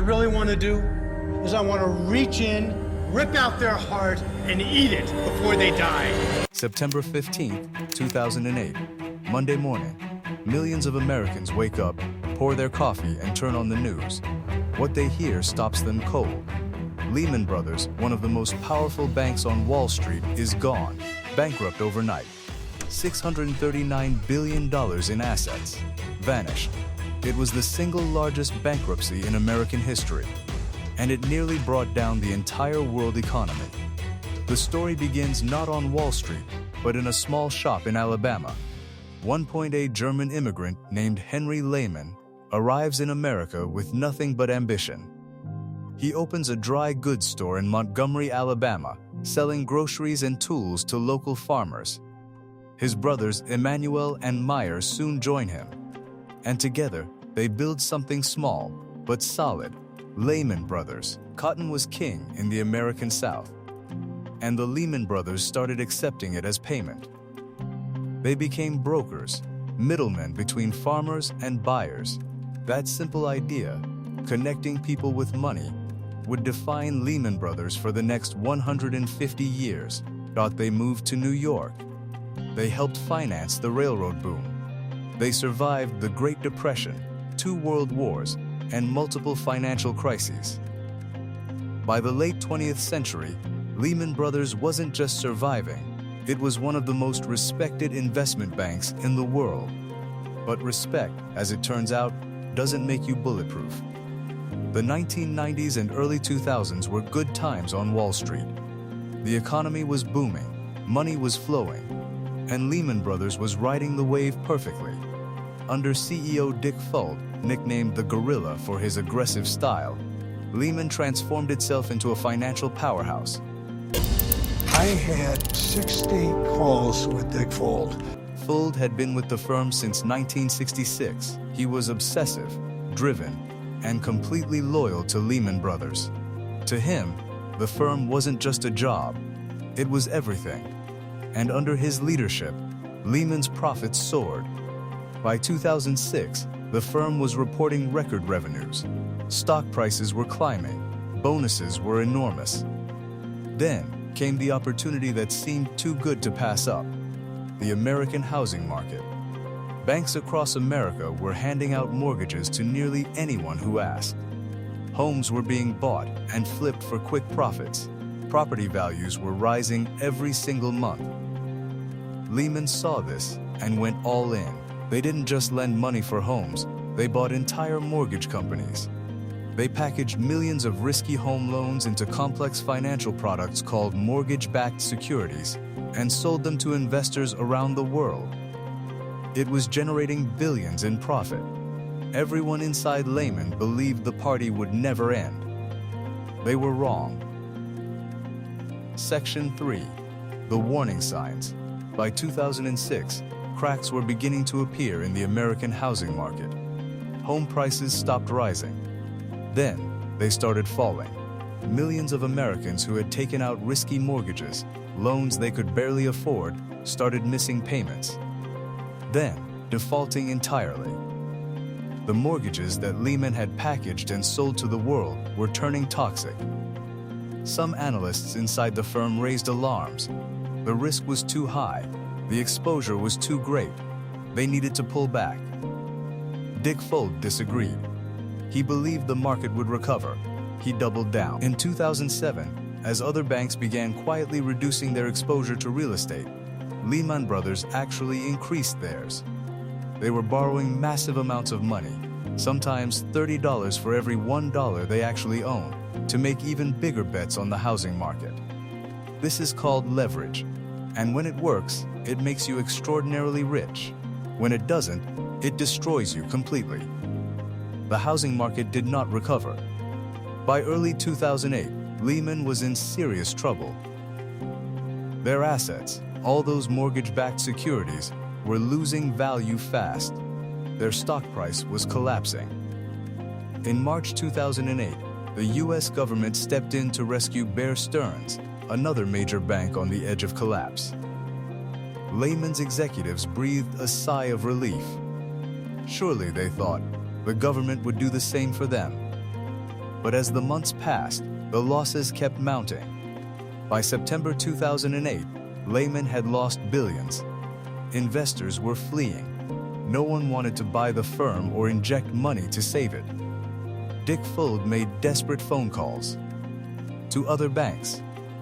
really want to do is I want to reach in, rip out their heart, and eat it before they die. September 15th, 2008, Monday morning. Millions of Americans wake up, pour their coffee, and turn on the news. What they hear stops them cold. Lehman Brothers, one of the most powerful banks on Wall Street, is gone, bankrupt overnight. $639 billion in assets vanished. It was the single largest bankruptcy in American history, and it nearly brought down the entire world economy. The story begins not on Wall Street, but in a small shop in Alabama. 1.8 German immigrant named Henry Lehman arrives in America with nothing but ambition. He opens a dry goods store in Montgomery, Alabama, selling groceries and tools to local farmers. His brothers Emmanuel and Meyer soon join him, and together they build something small but solid. Lehman Brothers. Cotton was king in the American South, and the Lehman Brothers started accepting it as payment. They became brokers, middlemen between farmers and buyers. That simple idea, connecting people with money, would define Lehman Brothers for the next 150 years. They moved to New York. They helped finance the railroad boom. They survived the Great Depression, 2 world wars, and multiple financial crises. By the late 20th century, Lehman Brothers wasn't just surviving, it was one of the most respected investment banks in the world. But respect, as it turns out, doesn't make you bulletproof. The 1990s and early 2000s were good times on Wall Street. The economy was booming, money was flowing, and Lehman Brothers was riding the wave perfectly. Under CEO Dick Fuld, nicknamed the Gorilla for his aggressive style, Lehman transformed itself into a financial powerhouse. I had 60 calls with Dick Fuld. Fuld had been with the firm since 1966. He was obsessive, driven, and completely loyal to Lehman Brothers. To him, the firm wasn't just a job, it was everything. And under his leadership, Lehman's profits soared. By 2006, the firm was reporting record revenues. Stock prices were climbing, bonuses were enormous. Then came the opportunity that seemed too good to pass up: the American housing market. Banks across America were handing out mortgages to nearly anyone who asked. Homes were being bought and flipped for quick profits. Property values were rising every single month. Lehman saw this and went all in. They didn't just lend money for homes, they bought entire mortgage companies. They packaged millions of risky home loans into complex financial products called mortgage-backed securities and sold them to investors around the world. It was generating billions in profit. Everyone inside Lehman believed the party would never end. They were wrong. Section 3. The warning signs. By 2006, cracks were beginning to appear in the American housing market. Home prices stopped rising. Then, they started falling. Millions of Americans who had taken out risky mortgages, loans they could barely afford, started missing payments. Then, defaulting entirely. The mortgages that Lehman had packaged and sold to the world were turning toxic. Some analysts inside the firm raised alarms. The risk was too high. The exposure was too great. They needed to pull back. Dick Fuld disagreed. He believed the market would recover. He doubled down. In 2007, as other banks began quietly reducing their exposure to real estate, Lehman Brothers actually increased theirs. They were borrowing massive amounts of money, sometimes $30 for every $1 they actually owned, to make even bigger bets on the housing market. This is called leverage, and when it works, it makes you extraordinarily rich. When it doesn't, it destroys you completely. The housing market did not recover. By early 2008, Lehman was in serious trouble. Their assets, all those mortgage-backed securities, were losing value fast. Their stock price was collapsing. In March 2008, the U.S. government stepped in to rescue Bear Stearns, another major bank on the edge of collapse. Lehman's executives breathed a sigh of relief. Surely, they thought, the government would do the same for them. But as the months passed, the losses kept mounting. By September 2008, Lehman had lost billions. Investors were fleeing. No one wanted to buy the firm or inject money to save it. Dick Fuld made desperate phone calls to other banks,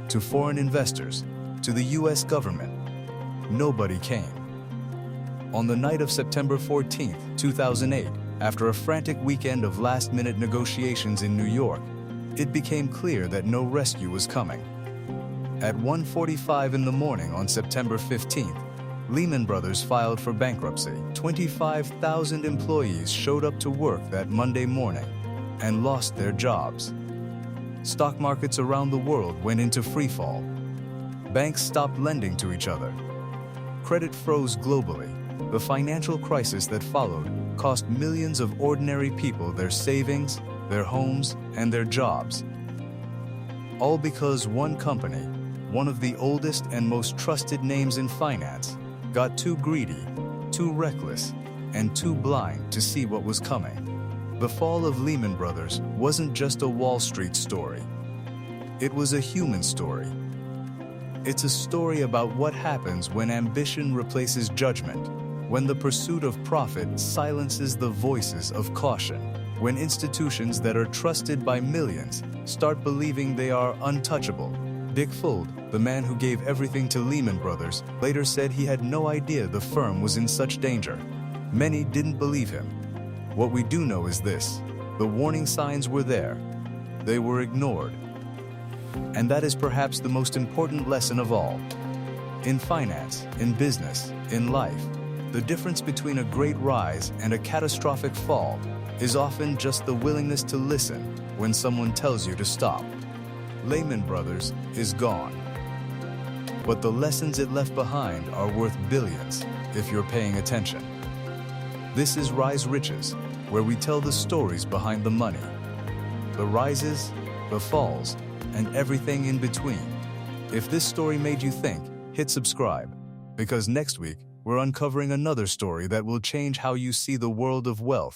to foreign investors, to the US government. Nobody came. On the night of September 14, 2008, after a frantic weekend of last-minute negotiations in New York, it became clear that no rescue was coming. At 1:45 in the morning on September 15th, Lehman Brothers filed for bankruptcy. 25,000 employees showed up to work that Monday morning and lost their jobs. Stock markets around the world went into freefall. Banks stopped lending to each other. Credit froze globally. The financial crisis that followed cost millions of ordinary people their savings, their homes, and their jobs. All because one company, one of the oldest and most trusted names in finance, got too greedy, too reckless, and too blind to see what was coming. The fall of Lehman Brothers wasn't just a Wall Street story. It was a human story. It's a story about what happens when ambition replaces judgment, when the pursuit of profit silences the voices of caution, when institutions that are trusted by millions start believing they are untouchable. Dick Fuld, the man who gave everything to Lehman Brothers, later said he had no idea the firm was in such danger. Many didn't believe him. What we do know is this: the warning signs were there. They were ignored. And that is perhaps the most important lesson of all. In finance, in business, in life, the difference between a great rise and a catastrophic fall is often just the willingness to listen when someone tells you to stop. Lehman Brothers is gone. But the lessons it left behind are worth billions if you're paying attention. This is Rise Riches, where we tell the stories behind the money, the rises, the falls, and everything in between. If this story made you think, hit subscribe, because next week we're uncovering another story that will change how you see the world of wealth